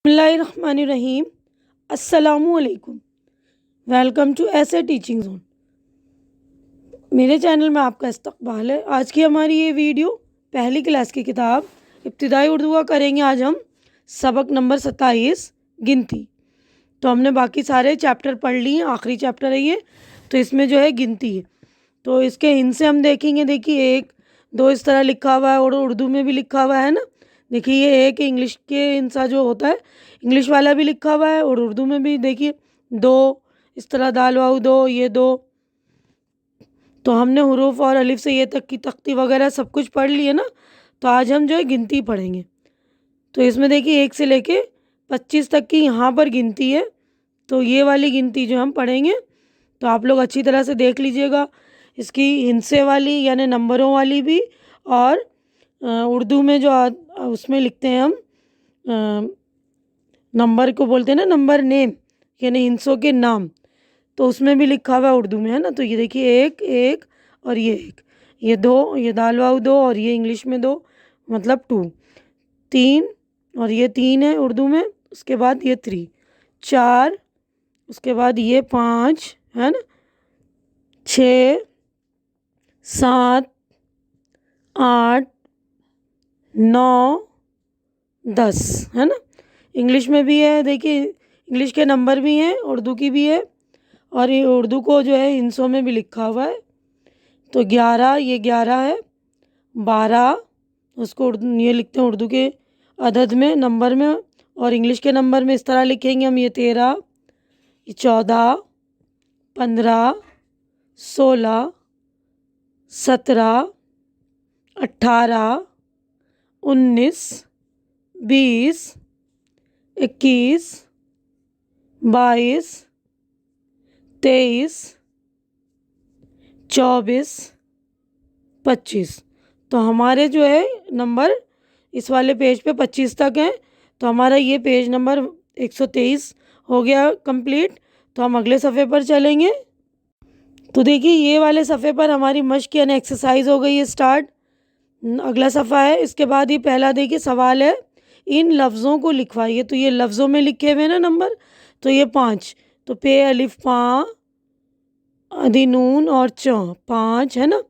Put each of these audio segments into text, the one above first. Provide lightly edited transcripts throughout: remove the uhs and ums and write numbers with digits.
बिस्मिल्लाहिर्रहमानिर्रहीम। अस्सलामुअलैकुम। Welcome to ऐसे टीचिंग जोन। मेरे चैनल में आपका इस्तकबाल है। आज की हमारी ये वीडियो पहली क्लास की किताब इब्तिदाई उर्दू का करेंगे। आज हम सबक नंबर 27 गिनती। तो हमने बाकी सारे चैप्टर पढ़ लिए, आखिरी चैप्टर है ये। तो इसमें जो है गिनती है, तो इसके हिंसे हम देखेंगे। देखिए 1 2 इस तरह लिखा हुआ है और उर्दू में भी लिखा हुआ है ना। देखिए ये एक इंग्लिश के हिंसा जो होता है, इंग्लिश वाला भी लिखा हुआ है और उर्दू में भी। देखिए 2 इस तरह, दाल वाऊ 2, ये 2। तो हमने हुरूफ और अलिफ से ये तक की तख्ती वगैरह सब कुछ पढ़ लिए ना। तो आज हम जो है गिनती पढ़ेंगे। तो इसमें देखिए 1 से लेके 25 तक की यहाँ पर गिनती है। तो ये वाली गिनती जो हम पढ़ेंगे, तो आप लोग अच्छी तरह से देख लीजिएगा। इसकी हिंसे वाली यानी नंबरों वाली भी, और उर्दू में जो उसमें लिखते हैं हम, नंबर को बोलते हैं ना, नंबर नेम यानी हिंसों के नाम। तो उसमें भी लिखा हुआ है उर्दू में, है ना। तो ये देखिए 1 1 और ये 1, ये 2, ये दाल वाऊ 2 और ये इंग्लिश में 2 मतलब 2, 3 और ये 3 है उर्दू में। उसके बाद ये 3 4, उसके बाद ये 5 है ना, 6 7 8 9 10 है ना। इंग्लिश में भी है, देखिए इंग्लिश के नंबर भी हैं, उर्दू की भी है, और ये उर्दू को जो है हिंसों में भी लिखा हुआ है। तो 11, ये 11 है, 12 उसको ये लिखते हैं उर्दू के अदद में, नंबर में, और इंग्लिश के नंबर में इस तरह लिखेंगे हम। ये 13, ये 14 15 16 17 18 19 20 21 22 23 24 25। तो हमारे जो है नंबर इस वाले पेज पे 25 तक हैं। तो हमारा ये पेज नंबर 123 हो गया कंप्लीट। तो हम अगले सफ़े पर चलेंगे। तो देखिए ये वाले सफ़े पर हमारी मश्क यानी एक्सरसाइज हो गई है स्टार्ट। अगला सफ़ा है। इसके बाद ये पहला देखिए सवाल है, इन लफ्ज़ों को लिखवाइए। तो ये लफ्ज़ों में लिखे हुए ना नंबर, तो ये 5। तो पे अलिफ पा, आदि नून और च, 5 है ना।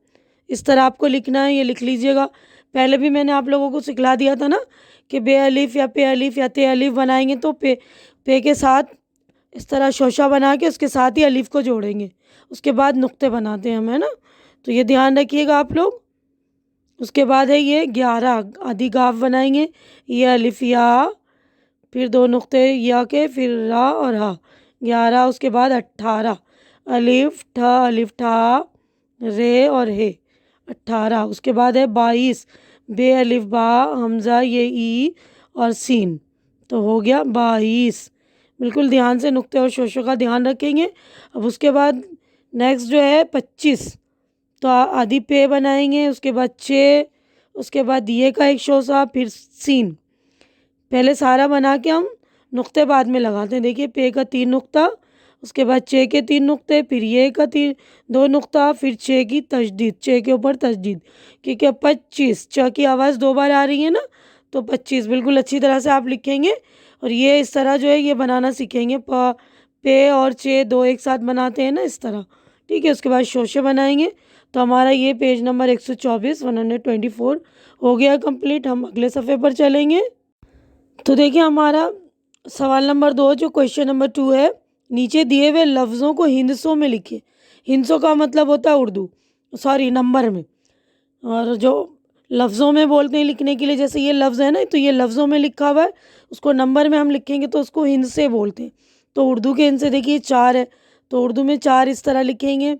इस तरह आपको लिखना है, ये लिख लीजिएगा। पहले भी मैंने आप लोगों को सिखला दिया था ना कि बे अलिफ या पे अलिफ या ते अलिफ बनाएंगे तो पे के साथ इस तरह शोशा बना के उसके साथ ही अलिफ को जोड़ेंगे, उसके बाद नुक्ते बनाते हैं हम, है ना। तो ये ध्यान रखिएगा आप लोग। उसके बाद है ये 11, आधी गाफ बनाएंगे, ये अलिफ या, फिर 2 नुक्ते या के, फिर रा और हा, 11। उसके बाद 18, अलिफ ठा रे और हे, 18। उसके बाद है 22, बे अलिफ बा, हमज़ा ये ई और सीन, तो हो गया 22। बिल्कुल ध्यान से नुक्ते और शोशों का ध्यान रखेंगे। अब उसके बाद नेक्स्ट जो है 25, तो आधी पे बनाएंगे, उसके बाद चे, उसके बाद ये का एक शोसा, फिर सीन। पहले सारा बना के हम नुक्ते बाद में लगाते हैं। देखिए पे का 3 नुक्ता, उसके बाद चे के 3 नुक्ते, फिर ये का 2 नुक्ता, फिर चे की तशदीद, चे के ऊपर तशदीद, क्योंकि 25 च की आवाज़ 2 बार आ रही है ना। तो 25 बिल्कुल अच्छी तरह से आप लिखेंगे। और ये इस तरह जो है ये बनाना सीखेंगे। पे और चे 2 एक साथ बनाते हैं ना, इस तरह, ठीक है। उसके बाद शोशे बनाएंगे। तो हमारा ये पेज नंबर 124 124 हो गया कंप्लीट। हम अगले सफ़े पर चलेंगे। तो देखिए हमारा सवाल नंबर 2 जो क्वेश्चन नंबर 2 है, नीचे दिए हुए लफ्ज़ों को हिंसों में लिखिए। हिंसों का मतलब होता है उर्दू, सॉरी नंबर में, और जो लफ्ज़ों में बोलते हैं लिखने के लिए, जैसे ये लफ्ज़ है ना, तो ये लफ्ज़ों में लिखा हुआ है, उसको नंबर में हम लिखेंगे तो उसको हिंसे बोलते हैं। तो उर्दू के हिंसे देखिए 4 है, तो उर्दू में 4 इस तरह लिखेंगे,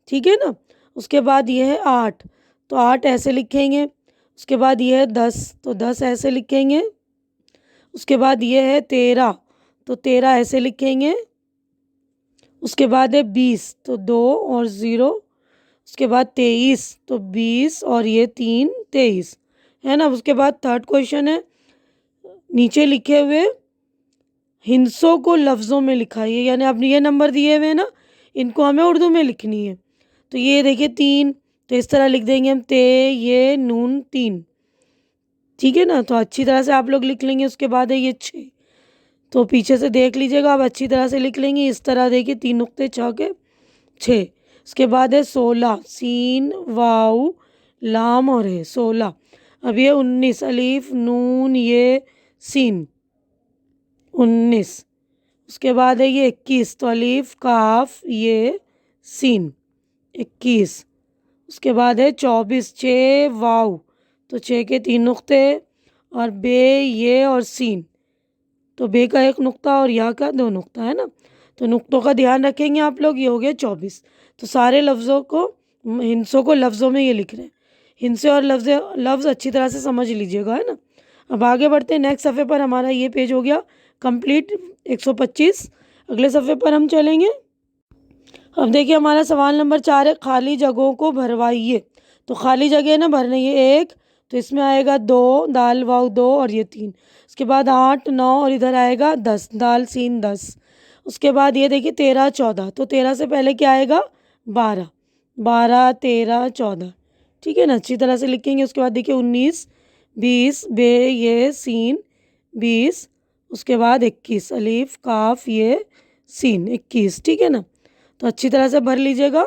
ठीक है ना। उसके बाद ये है 8, तो 8 ऐसे लिखेंगे। उसके बाद ये है 10, तो 10 ऐसे लिखेंगे। उसके बाद ये है 13, तो 13 ऐसे लिखेंगे। उसके बाद है 20, तो 2 और 0। उसके बाद 23, तो 20 और ये 3, 23 है ना। उसके बाद थर्ड क्वेश्चन है, नीचे लिखे हुए हिंसों को लफ्ज़ों में लिखाइए। यानी आपने ये नंबर दिए हुए हैं ना, इनको हमें उर्दू में लिखनी है। तो ये देखिए 3, तो इस तरह लिख देंगे हम, ते ये नून 3, ठीक है ना। तो अच्छी तरह से आप लोग लिख लेंगे। उसके बाद है ये 6, तो पीछे से देख लीजिएगा, आप अच्छी तरह से लिख लेंगे इस तरह। देखिए 3 नुक्ते 6 के 6। उसके बाद है 16, सीन वाऊ लाम और है 16। अब ये 19, अलीफ नून ये सीन 19। उसके बाद है ये 21, तो अलीफ काफ ये सीन 21। उसके बाद है 24, चे वाऊ, तो चे के 3 नुक्ते और बे ये और सीन, तो बे का 1 नुक्ता और या का 2 नुक्ता है ना। तो नुक्तों का ध्यान रखेंगे आप लोग। ये हो गया 24। तो सारे लफ्ज़ों को, हिंसों को लफ्ज़ों में ये लिख रहे हैं। हिंसे और लफ्ज़ अच्छी तरह से समझ लीजिएगा, है ना। अब आगे बढ़ते हैं। नेक्स्ट सफ़े पर हमारा ये पेज हो गया कंप्लीट 125। अगले सफ़े पर हम चलेंगे। अब देखिए हमारा सवाल नंबर 4 है, खाली जगहों को भरवाइए। तो खाली जगह ना भरने, ये 1, तो इसमें आएगा 2, दाल वाव 2 और ये 3। उसके बाद 8 9 और इधर आएगा 10, दाल सीन 10। उसके बाद ये देखिए 13 14, तो 13 से पहले क्या आएगा 12, 12 13 14, ठीक है ना, अच्छी तरह से लिखेंगे। उसके बाद देखिए 19 20, बे ये सीन 20। उसके बाद 21, अलीफ काफ ये सीन 21, ठीक है ना। तो अच्छी तरह से भर लीजिएगा।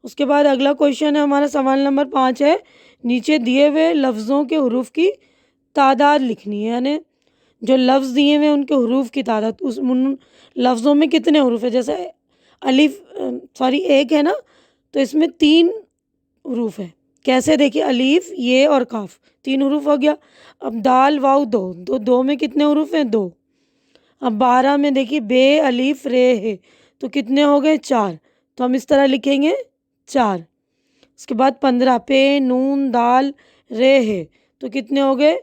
उसके बाद अगला क्वेश्चन है हमारा सवाल नंबर 5 है, नीचे दिए हुए लफ्ज़ों के हरूफ की तादाद लिखनी है। यानी जो लफ्ज़ दिए हुए उनके हरूफ की तादाद, उस उन लफ्ज़ों में कितने हरूफ है। जैसे अलिफ सॉरी 1 है ना, तो इसमें 3 हरूफ है। कैसे, देखिए अलीफ ये और काफ 3 हरूफ हो गया। अब दाल वाव 2, तो 2 में कितने हरूफ हैं 2। अब 12 में देखिए बे अलीफ रे है, तो कितने हो गए 4, तो हम इस तरह लिखेंगे 4। उसके बाद 15 पे नून दाल रे है, तो कितने हो गए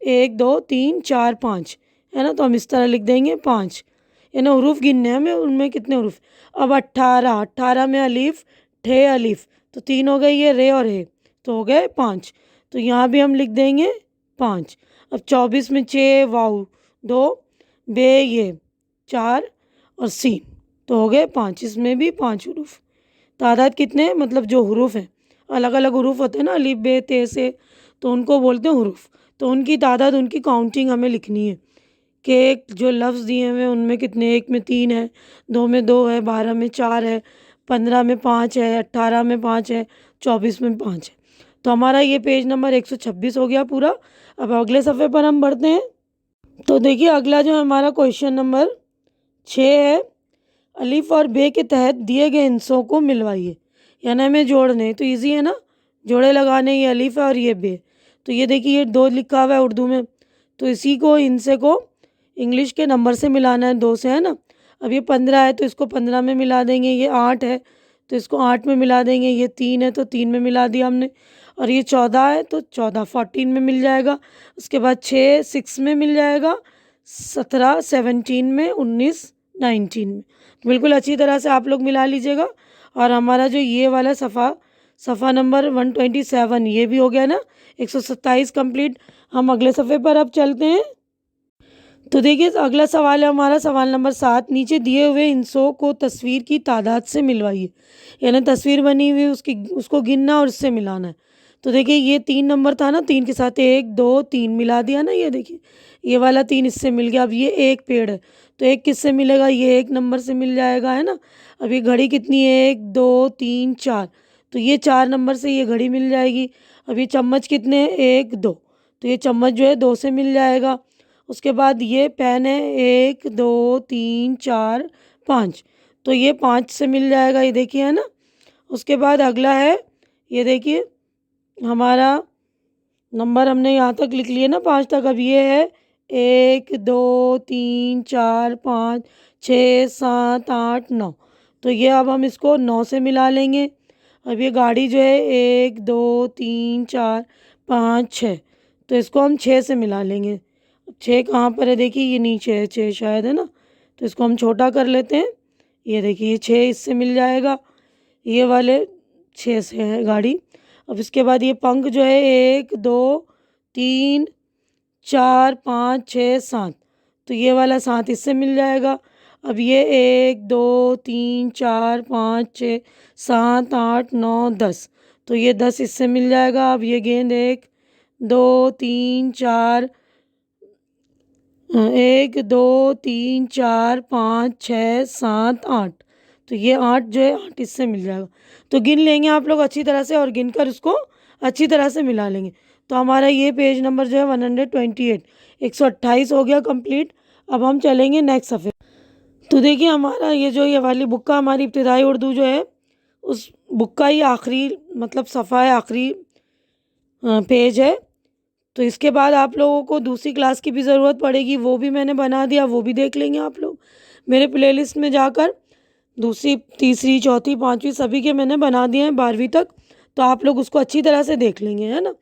1 2 3 4 5, है ना, तो हम इस तरह लिख देंगे 5। है ना, हरूफ गिनने हैं हमें, उनमें कितने हरूफ। अब 18, 18 में अलीफ ठे अलीफ, तो 3 हो गए ये रे और है, तो हो गए 5, तो यहाँ भी हम लिख देंगे 5। अब 24 में चे वाऊ 2, बे ये 4 और सीन, तो हो गए 5, इसमें भी 5 हरूफ। तादाद कितने, मतलब जो हरूफ हैं, अलग अलग हरूफ होते हैं ना, अलीफ बे ते से, तो उनको बोलते हैं हरूफ। तो उनकी तादाद, उनकी काउंटिंग हमें लिखनी है कि जो लफ्ज़ दिए हुए हैं उनमें कितने, 1 में 3 है, 2 में 2 है, 12 में 4 है, 15 में 5 है, 18 में 5 है, 24 में 5 है। तो हमारा ये पेज नंबर 126 हो गया पूरा। अब अगले सफ़े पर हम बढ़ते हैं। तो देखिए अगला जो हमारा क्वेश्चन नंबर 6 है, अलीफ और बे के तहत दिए गए हिस्सों को मिलवाइए। यानी हमें जोड़ने, तो इजी है ना, जोड़े लगाने। ये अलीफ है और ये बे, तो ये देखिए ये 2 लिखा हुआ है उर्दू में, तो इसी को इनसे को इंग्लिश के नंबर से मिलाना है 2 से, है ना। अब ये 15 है तो इसको 15 में मिला देंगे, ये 8 है तो इसको 8 में मिला देंगे, ये 3 है तो 3 में मिला दिया हमने, और ये 14 है तो 14 14 में मिल जाएगा। उसके बाद 6 6 में मिल जाएगा, 17 17 में, 19 19 में। बिल्कुल अच्छी तरह से आप लोग मिला लीजिएगा। और हमारा जो ये वाला सफ़ा नंबर 127 ये भी हो गया ना, 127 कंप्लीट। हम अगले सफ़े पर अब चलते हैं। तो देखिए अगला सवाल है हमारा सवाल नंबर 7, नीचे दिए हुए हिस्सों को तस्वीर की तादाद से मिलवाइए। यानी तस्वीर बनी हुई उसकी, उसको गिनना और उससे मिलाना है। तो देखिए ये 3 नंबर था ना, 3 के साथ 1 2 3 मिला दिया ना, ये देखिए ये वाला 3 इससे मिल गया। अब ये एक पेड़ है तो एक किससे मिलेगा, ये 1 नंबर से मिल जाएगा, है ना। अब ये घड़ी कितनी है, 1 2 3 4, तो ये 4 नंबर से ये घड़ी मिल जाएगी। अब ये चम्मच कितने हैं, 1 2, तो ये चम्मच जो है 2 से मिल जाएगा। उसके बाद ये पेन है, 1 2 3 4 5, तो ये 5 से मिल जाएगा, ये देखिए, है ना। उसके बाद अगला है, ये देखिए हमारा नंबर हमने यहाँ तक लिख लिए ना 5 तक। अब ये है 1 2 3 4 5 6 7 8 9, तो ये अब हम इसको 9 से मिला लेंगे। अब ये गाड़ी जो है 1 2 3 4 5 6, तो इसको हम 6 से मिला लेंगे। 6 कहाँ पर है, देखिए ये नीचे है 6 शायद, है ना, तो इसको हम छोटा कर लेते हैं। ये देखिए ये 6 इससे मिल जाएगा, ये वाले 6 से है गाड़ी। अब इसके बाद ये पंख जो है 1 2 3 4 5 6 7, तो ये वाला 7 इससे मिल जाएगा। अब ये 1 2 3 4 5 6 7 8 9 10, तो ये 10 इससे मिल जाएगा। अब ये गेंद 1 2 3 4 1 2 3 4 5 6 7 8। तो ये 8 जो है 8 इससे मिल जाएगा। तो गिन लेंगे आप लोग अच्छी तरह से और गिन कर उसको अच्छी तरह से मिला लेंगे। तो हमारा ये पेज नंबर जो है 128 128 हो गया कंप्लीट। अब हम चलेंगे नेक्स्ट सफ़े। तो देखिए हमारा ये वाली बुक का हमारी इब्तिदाई उर्दू जो है उस बुक का ही आखिरी मतलब सफ़ा है, आखिरी पेज है। तो इसके बाद आप लोगों को दूसरी क्लास की भी ज़रूरत पड़ेगी, वो भी मैंने बना दिया, वो भी देख लेंगे आप लोग मेरे प्लेलिस्ट में जाकर। दूसरी, तीसरी, चौथी, पाँचवीं सभी के मैंने बना दिए हैं 12वीं तक। तो आप लोग उसको अच्छी तरह से देख लेंगे, है ना।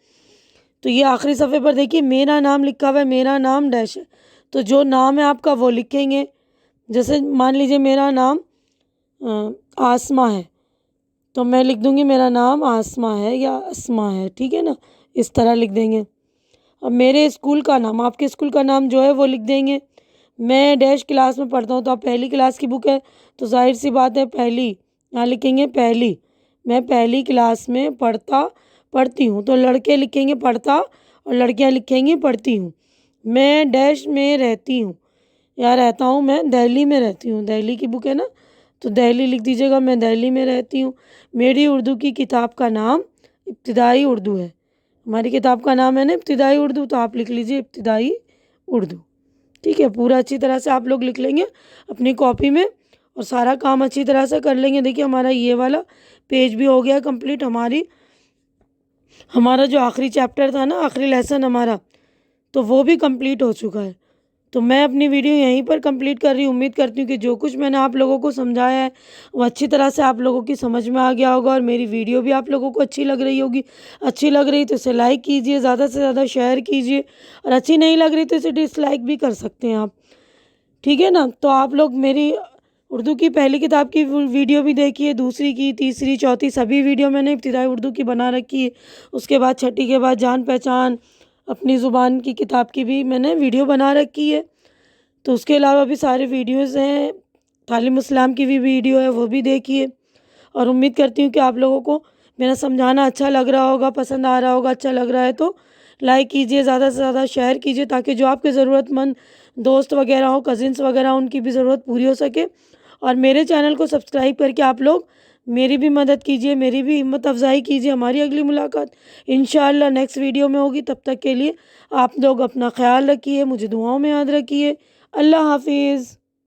तो ये आखिरी सफ़े पर देखिए मेरा नाम लिखा हुआ है, मेरा नाम डैश है। तो जो नाम है आपका वो लिखेंगे। जैसे मान लीजिए मेरा नाम आसमा है, तो मैं लिख दूँगी मेरा नाम आसमा है या अस्मा है, ठीक है ना, इस तरह लिख देंगे। अब मेरे स्कूल का नाम, आपके स्कूल का नाम जो है वो लिख देंगे। मैं डैश क्लास में पढ़ता हूँ, तो आप पहली क्लास की बुक है तो जाहिर सी बात है पहली, यहाँ लिखेंगे पहली। मैं पहली क्लास में पढ़ती हूँ, तो लड़के लिखेंगे पढ़ता और लड़कियाँ लिखेंगी पढ़ती हूँ। मैं डैश में रहती हूँ, या रहता हूँ, मैं दिल्ली में रहती हूँ, दिल्ली की बुक है ना, तो दिल्ली लिख दीजिएगा, मैं दिल्ली में रहती हूँ। मेरी उर्दू की किताब का नाम इब्तिदाई उर्दू है। हमारी किताब का नाम है ना इब्तिदाई उर्दू, तो आप लिख लीजिए इब्तिदाई उर्दू, ठीक है। पूरा अच्छी तरह से आप लोग लिख लेंगे अपनी कॉपी में और सारा काम अच्छी तरह से कर लेंगे। देखिए हमारा ये वाला पेज भी हो गया कंप्लीट। हमारा जो आखिरी चैप्टर था ना, आखिरी लेसन हमारा, तो वो भी कंप्लीट हो चुका है। तो मैं अपनी वीडियो यहीं पर कंप्लीट कर रही हूँ। उम्मीद करती हूँ कि जो कुछ मैंने आप लोगों को समझाया है वो अच्छी तरह से आप लोगों की समझ में आ गया होगा और मेरी वीडियो भी आप लोगों को अच्छी लग रही होगी। अच्छी लग रही तो इसे लाइक कीजिए, ज़्यादा से ज़्यादा शेयर कीजिए, और अच्छी नहीं लग रही तो इसे डिसलाइक भी कर सकते हैं आप, ठीक है ना। तो आप लोग मेरी उर्दू की पहली किताब की वीडियो भी देखिए, दूसरी की, तीसरी, चौथी सभी वीडियो मैंने इब्तिदाई उर्दू की बना रखी है। उसके बाद छठी के बाद जान पहचान अपनी ज़ुबान की किताब की भी मैंने वीडियो बना रखी है। तो उसके अलावा भी सारे वीडियोज़ हैं, तालीम इस्लाम की भी वीडियो है, वो भी देखिए। और उम्मीद करती हूँ कि आप लोगों को मेरा समझाना अच्छा लग रहा होगा, पसंद आ रहा होगा। अच्छा लग रहा है तो लाइक कीजिए, ज़्यादा से ज़्यादा शेयर कीजिए, ताकि जो आपके ज़रूरतमंद दोस्त वगैरह हो, कज़िन्स वगैरह, उनकी भी ज़रूरत पूरी हो सके। और मेरे चैनल को सब्सक्राइब करके आप लोग मेरी भी मदद कीजिए, मेरी भी हिम्मत अफ़ज़ाई कीजिए। हमारी अगली मुलाकात इंशाअल्लाह नेक्स्ट वीडियो में होगी। तब तक के लिए आप लोग अपना ख्याल रखिए, मुझे दुआओं में याद रखिए। अल्लाह हाफिज़।